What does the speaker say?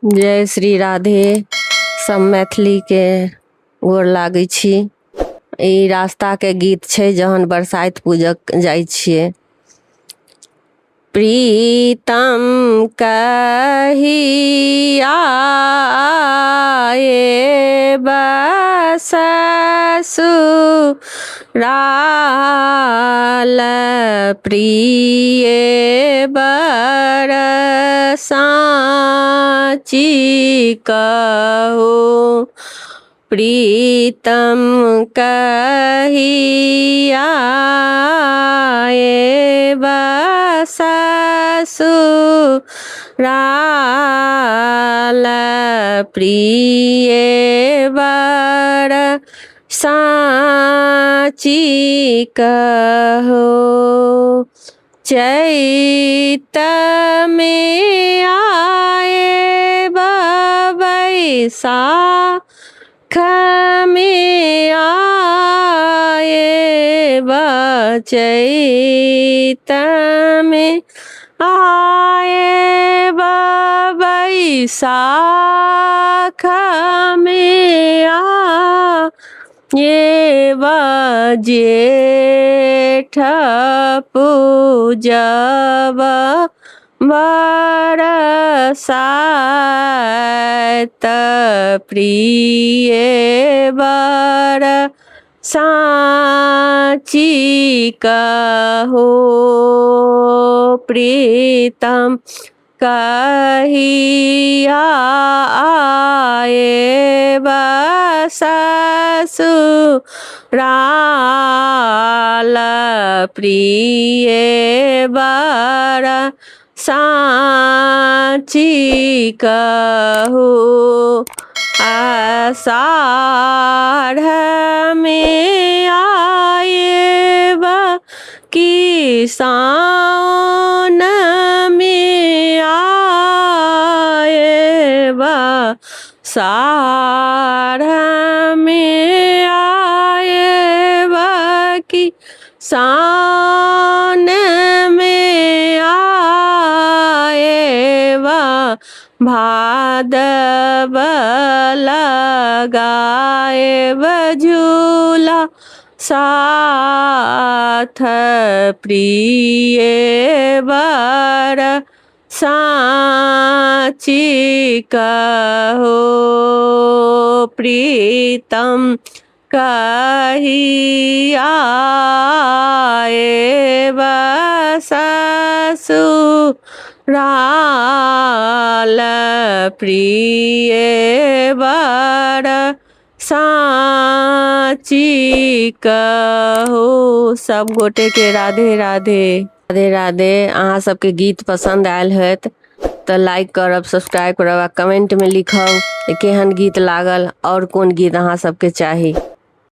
जय श्री राधे। सब मैथिली के गोर लागै छी। ई रास्ता के गीत छै जहन बरसाइत पूजक जाइ छियै। प्रीतम कहिया आएब ससुराल, प्रिय बर साँची कहू। प्रीतम कहिया आएब ससुराल, प्रिय बर साँची कहो। चैत में आएब बैसाख में आएब, चैत में आएब बैसाख में आएब, जेठ पूजब बरसाइत, प्रिय बर साँची कहो। प्रीतम कहिया आएब ससुराल, प्रिय बर साँची कहू। आषाढ़ में आएब कि सावन में आएब, साढ़ में आएब कि सावन में आएब, भादव लगाएब झूला साथ, प्रिय बर साँची कहो। प्रीतम कहिया आएब ससुराल, प्रिय बर साँची कहो। सब गोटे के राधे राधे। राधे राधे। अहाँ सबके गीत पसंद आयल होत तो लाइक करब, सब्सक्राइब करब आ कमेंट में लिखब केहन गीत लागल और कोन गीत अहाँ सबके चाही।